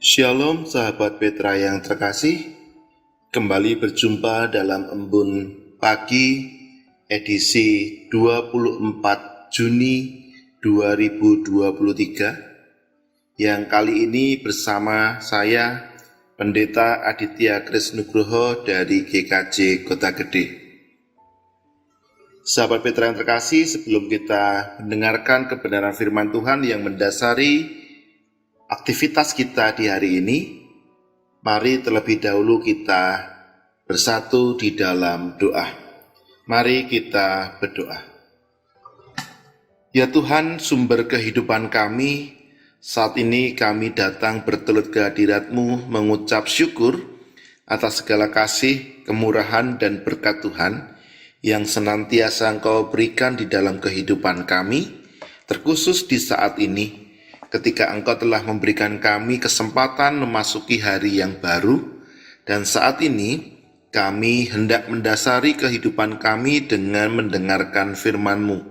Shalom sahabat Petra yang terkasih, kembali berjumpa dalam Embun Pagi edisi 24 Juni 2023 yang kali ini bersama saya Pendeta Aditya Krisnugroho dari GKJ Kota Gede. Sahabat Petra yang terkasih, sebelum kita mendengarkan kebenaran firman Tuhan yang mendasari aktivitas kita di hari ini, mari terlebih dahulu kita bersatu di dalam doa. Mari kita berdoa. Ya Tuhan, sumber kehidupan kami, saat ini kami datang bertelut ke hadirat-Mu mengucap syukur atas segala kasih, kemurahan, dan berkat Tuhan yang senantiasa Engkau berikan di dalam kehidupan kami, terkhusus di saat ini, ketika Engkau telah memberikan kami kesempatan memasuki hari yang baru, dan saat ini kami hendak mendasari kehidupan kami dengan mendengarkan firman-Mu,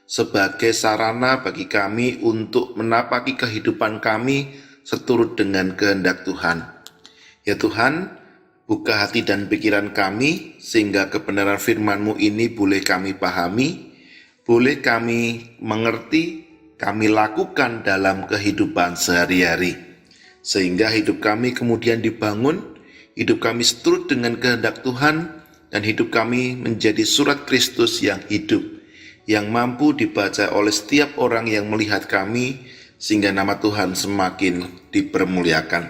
sebagai sarana bagi kami untuk menapaki kehidupan kami seturut dengan kehendak Tuhan. Ya Tuhan, buka hati dan pikiran kami, sehingga kebenaran firman-Mu ini boleh kami pahami, boleh kami mengerti, kami lakukan dalam kehidupan sehari-hari, sehingga hidup kami kemudian dibangun, hidup kami seturut dengan kehendak Tuhan, dan hidup kami menjadi surat Kristus yang hidup, yang mampu dibaca oleh setiap orang yang melihat kami, sehingga nama Tuhan semakin dipermuliakan.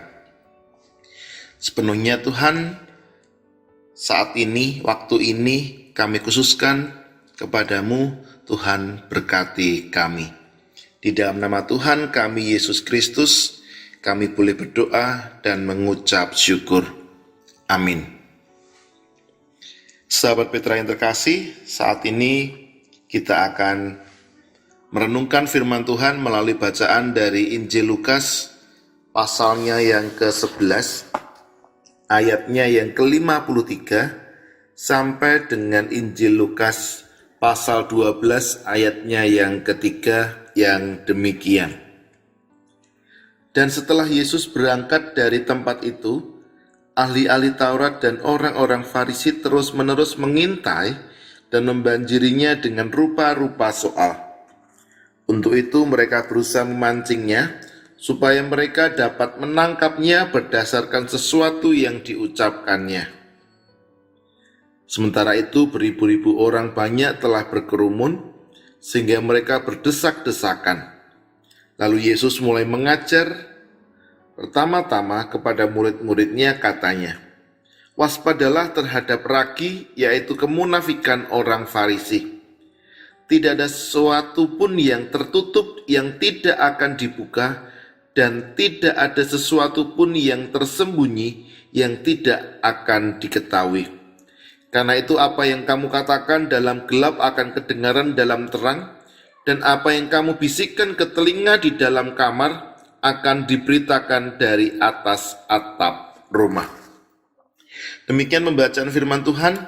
Sepenuhnya Tuhan, saat ini, waktu ini kami khususkan kepadamu, Tuhan berkati kami. Di dalam nama Tuhan kami Yesus Kristus, kami boleh berdoa dan mengucap syukur. Amin. Sahabat Petra yang terkasih, saat ini kita akan merenungkan firman Tuhan melalui bacaan dari Injil Lukas, pasalnya yang ke-11, ayatnya yang ke-53, sampai dengan Injil Lukas, pasal 12, ayatnya yang ketiga, yang demikian. Dan setelah Yesus berangkat dari tempat itu, ahli-ahli Taurat dan orang-orang Farisi terus-menerus mengintai dan membanjirinya dengan rupa-rupa soal. Untuk itu mereka berusaha memancingnya, supaya mereka dapat menangkapnya berdasarkan sesuatu yang diucapkannya. Sementara itu beribu-ribu orang banyak telah berkerumun, sehingga mereka berdesak-desakan. Lalu Yesus mulai mengajar pertama-tama kepada murid-muridnya, katanya, "Waspadalah terhadap ragi, yaitu kemunafikan orang Farisi. Tidak ada sesuatu pun yang tertutup yang tidak akan dibuka, dan tidak ada sesuatu pun yang tersembunyi yang tidak akan diketahui. Karena itu apa yang kamu katakan dalam gelap akan kedengaran dalam terang, dan apa yang kamu bisikkan ke telinga di dalam kamar akan diberitakan dari atas atap rumah." Demikian pembacaan firman Tuhan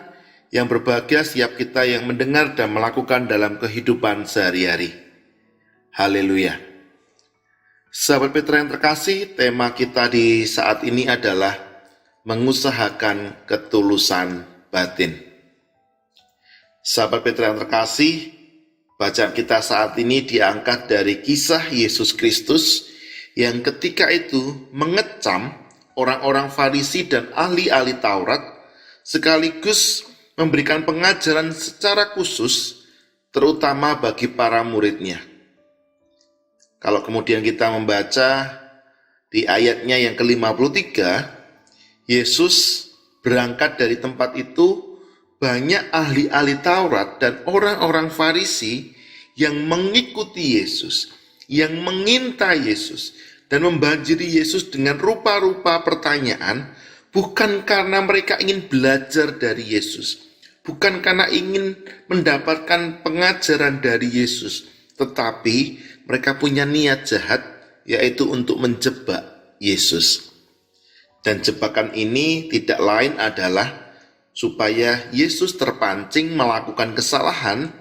yang berbahagia setiap kita yang mendengar dan melakukan dalam kehidupan sehari-hari. Haleluya. Sahabat Petra yang terkasih, tema kita di saat ini adalah mengusahakan ketulusan batin. Sahabat Petra yang terkasih, bacaan kita saat ini diangkat dari kisah Yesus Kristus yang ketika itu mengecam orang-orang Farisi dan ahli-ahli Taurat, sekaligus memberikan pengajaran secara khusus, terutama bagi para muridnya. Kalau kemudian kita membaca di ayatnya yang ke-53, Yesus berangkat dari tempat itu, banyak ahli-ahli Taurat dan orang-orang Farisi yang mengikuti Yesus, yang mengintai Yesus, dan membanjiri Yesus dengan rupa-rupa pertanyaan, bukan karena mereka ingin belajar dari Yesus, bukan karena ingin mendapatkan pengajaran dari Yesus, tetapi mereka punya niat jahat, yaitu untuk menjebak Yesus. Dan jebakan ini tidak lain adalah supaya Yesus terpancing melakukan kesalahan,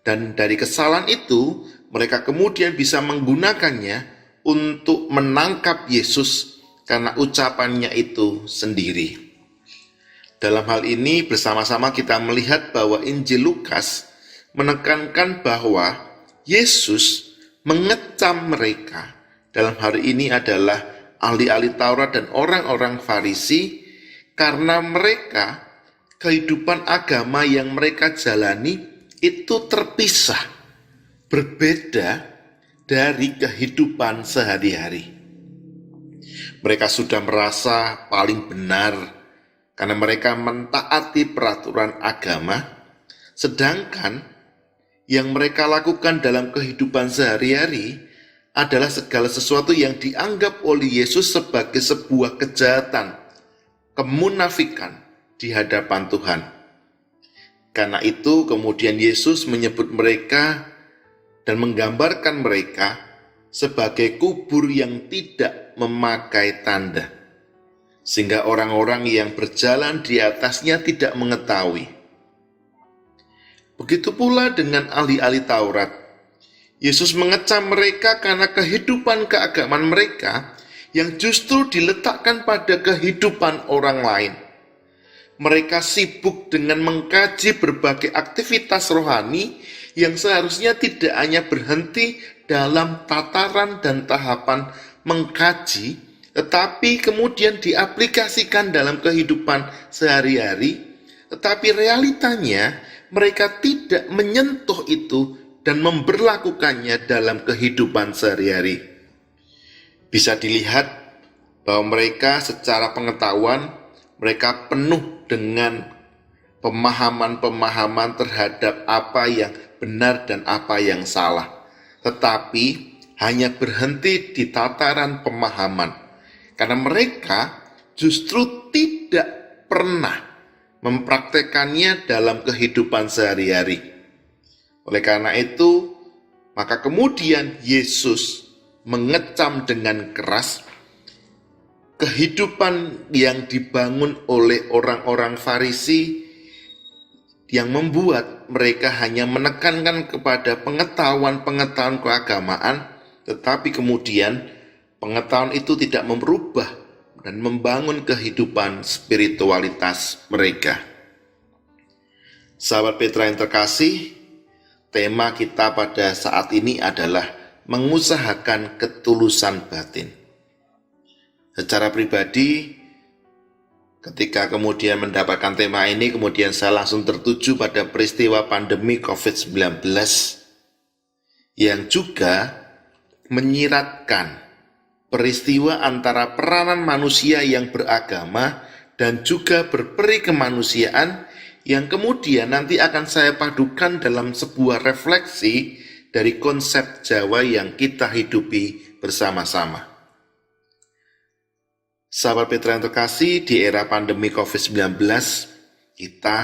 dan dari kesalahan itu mereka kemudian bisa menggunakannya untuk menangkap Yesus karena ucapannya itu sendiri. Dalam hal ini bersama-sama kita melihat bahwa Injil Lukas menekankan bahwa Yesus mengecam mereka. Dalam hari ini adalah ahli-ahli Taurat dan orang-orang Farisi, karena mereka, kehidupan agama yang mereka jalani itu terpisah, berbeda dari kehidupan sehari-hari. Mereka sudah merasa paling benar karena mereka mentaati peraturan agama, sedangkan yang mereka lakukan dalam kehidupan sehari-hari adalah segala sesuatu yang dianggap oleh Yesus sebagai sebuah kejahatan, kemunafikan di hadapan Tuhan. Karena itu kemudian Yesus menyebut mereka dan menggambarkan mereka sebagai kubur yang tidak memakai tanda, sehingga orang-orang yang berjalan di atasnya tidak mengetahui. Begitu pula dengan ahli-ahli Taurat. Yesus mengecam mereka karena kehidupan keagamaan mereka yang justru diletakkan pada kehidupan orang lain. Mereka sibuk dengan mengkaji berbagai aktivitas rohani yang seharusnya tidak hanya berhenti dalam tataran dan tahapan mengkaji, tetapi kemudian diaplikasikan dalam kehidupan sehari-hari. Tetapi realitanya mereka tidak menyentuh itu dan memberlakukannya dalam kehidupan sehari-hari. Bisa dilihat bahwa mereka secara pengetahuan, mereka penuh dengan pemahaman-pemahaman terhadap apa yang benar dan apa yang salah. Tetapi hanya berhenti di tataran pemahaman. Karena mereka justru tidak pernah mempraktekannya dalam kehidupan sehari-hari. Oleh karena itu, maka kemudian Yesus mengecam dengan keras kehidupan yang dibangun oleh orang-orang Farisi yang membuat mereka hanya menekankan kepada pengetahuan-pengetahuan keagamaan, tetapi kemudian pengetahuan itu tidak merubah dan membangun kehidupan spiritualitas mereka. Sahabat Petra yang terkasih, tema kita pada saat ini adalah mengusahakan ketulusan batin. Secara pribadi, ketika kemudian mendapatkan tema ini, kemudian saya langsung tertuju pada peristiwa pandemi COVID-19 yang juga menyiratkan peristiwa antara peranan manusia yang beragama dan juga berperi kemanusiaan yang kemudian nanti akan saya padukan dalam sebuah refleksi dari konsep Jawa yang kita hidupi bersama-sama. Sahabat Petra yang terkasih, di era pandemi COVID-19, kita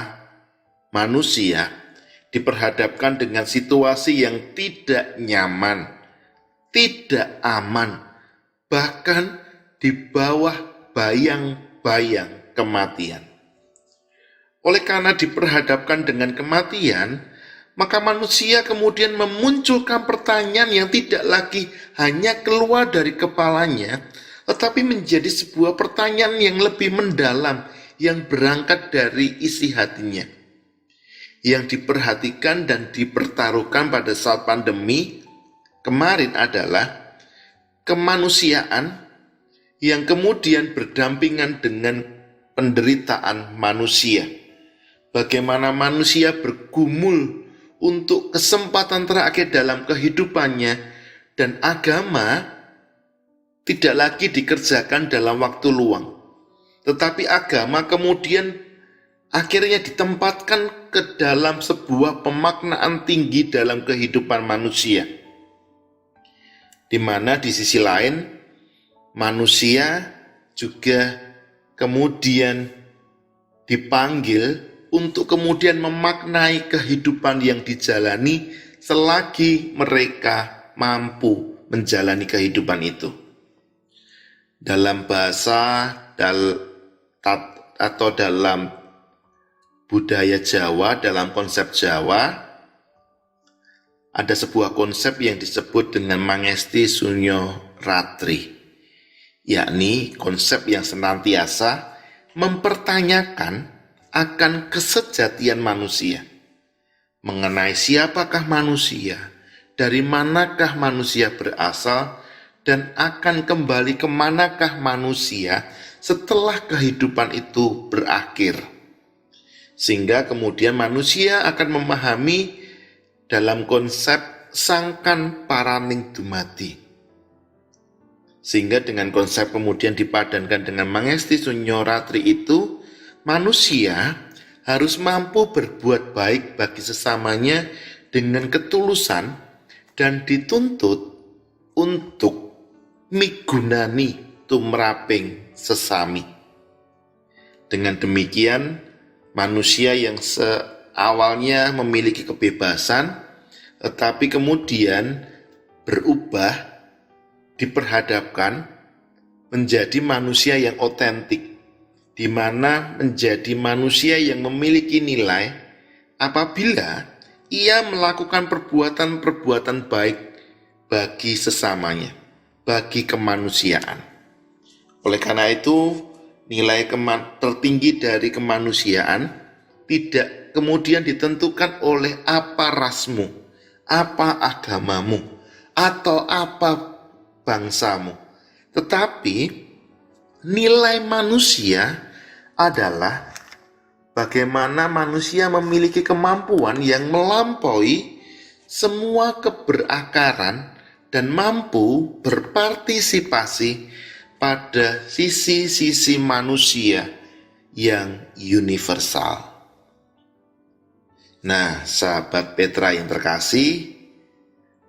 manusia diperhadapkan dengan situasi yang tidak nyaman, tidak aman, bahkan di bawah bayang-bayang kematian. Oleh karena diperhadapkan dengan kematian, maka manusia kemudian memunculkan pertanyaan yang tidak lagi hanya keluar dari kepalanya, tetapi menjadi sebuah pertanyaan yang lebih mendalam, yang berangkat dari isi hatinya. Yang diperhatikan dan dipertaruhkan pada saat pandemi kemarin adalah kemanusiaan yang kemudian berdampingan dengan penderitaan manusia. Bagaimana manusia bergumul untuk kesempatan terakhir dalam kehidupannya, dan agama tidak lagi dikerjakan dalam waktu luang. Tetapi agama kemudian akhirnya ditempatkan ke dalam sebuah pemaknaan tinggi dalam kehidupan manusia. Di mana di sisi lain, manusia juga kemudian dipanggil untuk kemudian memaknai kehidupan yang dijalani selagi mereka mampu menjalani kehidupan itu. Dalam bahasa atau dalam budaya Jawa, dalam konsep Jawa, ada sebuah konsep yang disebut dengan Mangesti Sunyo Ratri, yakni konsep yang senantiasa mempertanyakan akan kesejatian manusia, mengenai siapakah manusia, dari manakah manusia berasal, dan akan kembali kemanakah manusia setelah kehidupan itu berakhir. Sehingga kemudian manusia akan memahami dalam konsep sangkan paraning dumadi. Sehingga dengan konsep kemudian dipadankan dengan mangesti sunyoratri itu, manusia harus mampu berbuat baik bagi sesamanya dengan ketulusan dan dituntut untuk migunani tumraping sesami. Dengan demikian, manusia yang awalnya memiliki kebebasan, tetapi kemudian berubah, diperhadapkan menjadi manusia yang otentik, di mana menjadi manusia yang memiliki nilai apabila ia melakukan perbuatan-perbuatan baik bagi sesamanya, bagi kemanusiaan. Oleh karena itu, nilai tertinggi dari kemanusiaan tidak kemudian ditentukan oleh apa rasmu, apa agamamu, atau apa bangsamu. Tetapi nilai manusia adalah bagaimana manusia memiliki kemampuan yang melampaui semua keberakaran dan mampu berpartisipasi pada sisi-sisi manusia yang universal. Nah, sahabat Petra yang terkasih,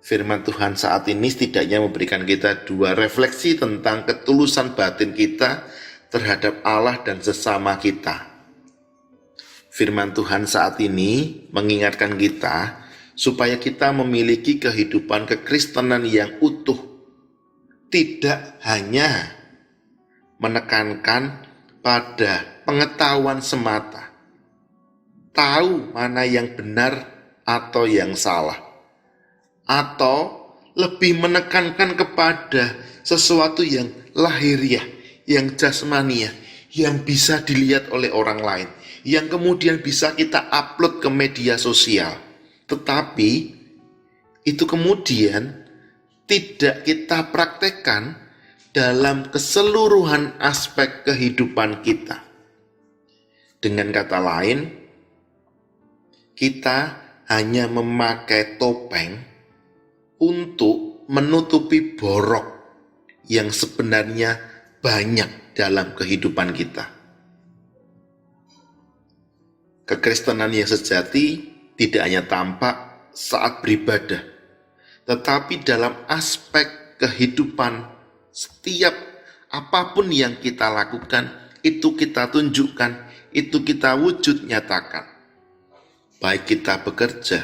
firman Tuhan saat ini setidaknya memberikan kita dua refleksi tentang ketulusan batin kita terhadap Allah dan sesama kita. Firman Tuhan saat ini mengingatkan kita supaya kita memiliki kehidupan kekristenan yang utuh, tidak hanya menekankan pada pengetahuan semata, tahu mana yang benar atau yang salah, atau lebih menekankan kepada sesuatu yang lahiriah, yang jasmaniah, yang bisa dilihat oleh orang lain, yang kemudian bisa kita upload ke media sosial. Tetapi itu kemudian tidak kita praktekkan dalam keseluruhan aspek kehidupan kita. Dengan kata lain, kita hanya memakai topeng untuk menutupi borok yang sebenarnya banyak dalam kehidupan kita. Kekristenan yang sejati tidak hanya tampak saat beribadah, tetapi dalam aspek kehidupan setiap apapun yang kita lakukan, itu kita tunjukkan, itu kita wujud nyatakan. Baik kita bekerja,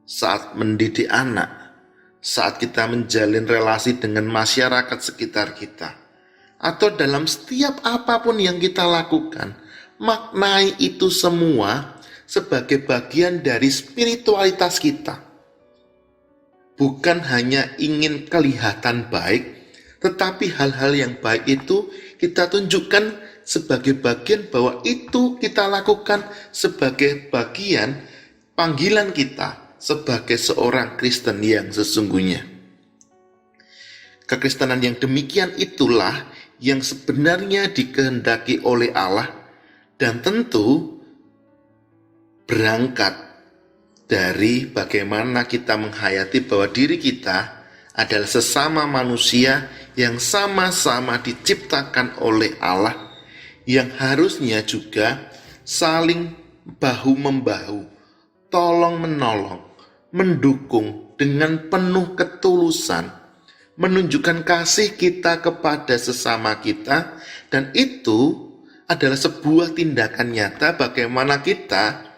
saat mendidik anak, saat kita menjalin relasi dengan masyarakat sekitar kita, atau dalam setiap apapun yang kita lakukan, maknai itu semua sebagai bagian dari spiritualitas kita. Bukan hanya ingin kelihatan baik, tetapi hal-hal yang baik itu kita tunjukkan sebagai bagian bahwa itu kita lakukan sebagai bagian panggilan kita sebagai seorang Kristen yang sesungguhnya. Kekristenan yang demikian itulah yang sebenarnya dikehendaki oleh Allah, dan tentu berangkat dari bagaimana kita menghayati bahwa diri kita adalah sesama manusia yang sama-sama diciptakan oleh Allah, yang harusnya juga saling bahu-membahu, tolong-menolong, mendukung dengan penuh ketulusan, menunjukkan kasih kita kepada sesama kita, dan itu adalah sebuah tindakan nyata bagaimana kita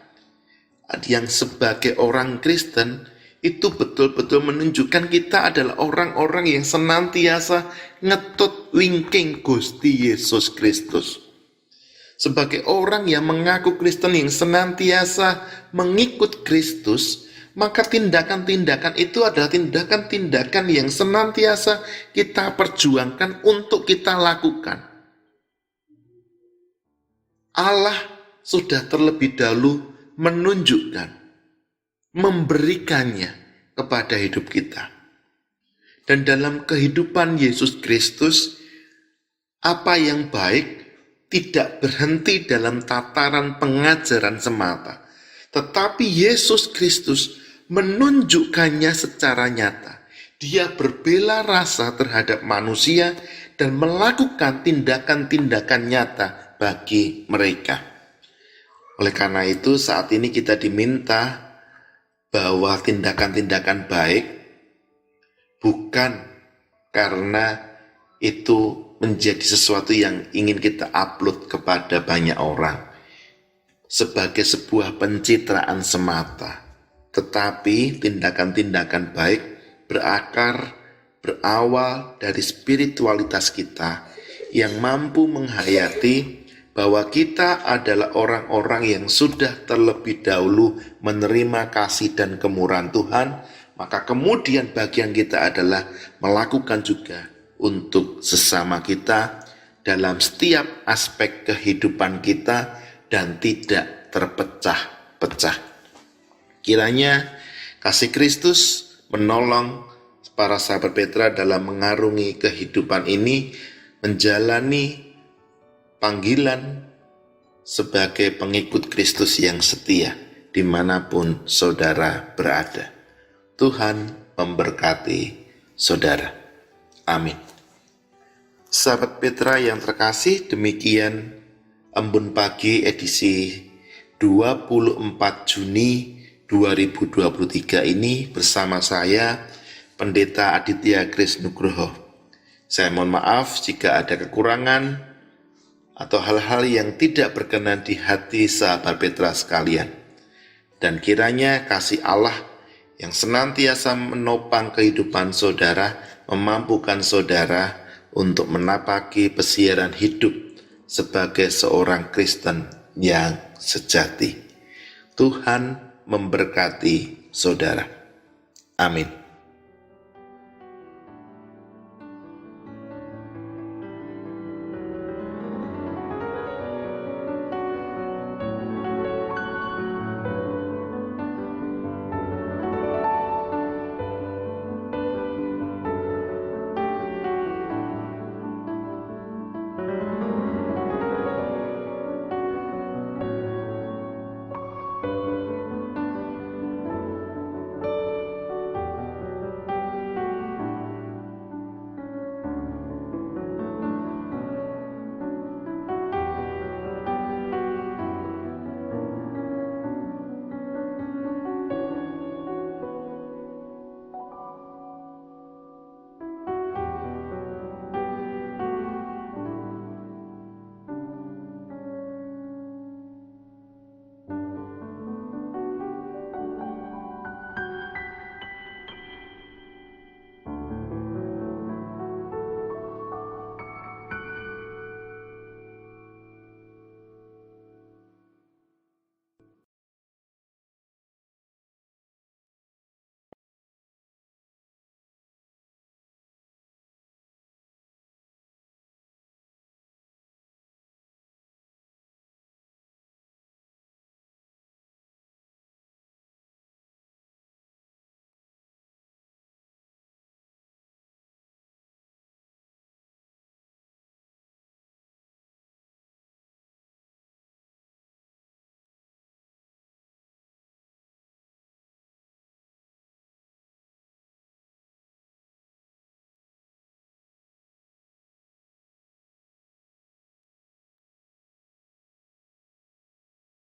yang sebagai orang Kristen itu betul-betul menunjukkan kita adalah orang-orang yang senantiasa ngetut wingking Gusti Yesus Kristus. Sebagai orang yang mengaku Kristen yang senantiasa mengikut Kristus, maka tindakan-tindakan itu adalah tindakan-tindakan yang senantiasa kita perjuangkan untuk kita lakukan. Allah sudah terlebih dahulu menunjukkan, memberikannya kepada hidup kita. Dan dalam kehidupan Yesus Kristus, apa yang baik tidak berhenti dalam tataran pengajaran semata, tetapi Yesus Kristus menunjukkannya secara nyata. Dia berbela rasa terhadap manusia dan melakukan tindakan-tindakan nyata bagi mereka. Oleh karena itu, saat ini kita diminta bahwa tindakan-tindakan baik bukan karena itu menjadi sesuatu yang ingin kita upload kepada banyak orang sebagai sebuah pencitraan semata, tetapi tindakan-tindakan baik berawal dari spiritualitas kita yang mampu menghayati bahwa kita adalah orang-orang yang sudah terlebih dahulu menerima kasih dan kemurahan Tuhan, maka kemudian bagian kita adalah melakukan juga untuk sesama kita dalam setiap aspek kehidupan kita dan tidak terpecah-pecah. Kiranya kasih Kristus menolong para sahabat Petra dalam mengarungi kehidupan ini, menjalani panggilan sebagai pengikut Kristus yang setia dimanapun saudara berada. Tuhan memberkati saudara. Amin. Sahabat Petra yang terkasih, demikian Embun Pagi edisi 24 Juni 2023 ini bersama saya, Pendeta Aditya Kris Nugroho. Saya mohon maaf jika ada kekurangan atau hal-hal yang tidak berkenan di hati sahabat Petra sekalian. Dan kiranya kasih Allah yang senantiasa menopang kehidupan saudara, memampukan saudara untuk menapaki pesiaran hidup sebagai seorang Kristen yang sejati. Tuhan memberkati saudara. Amin.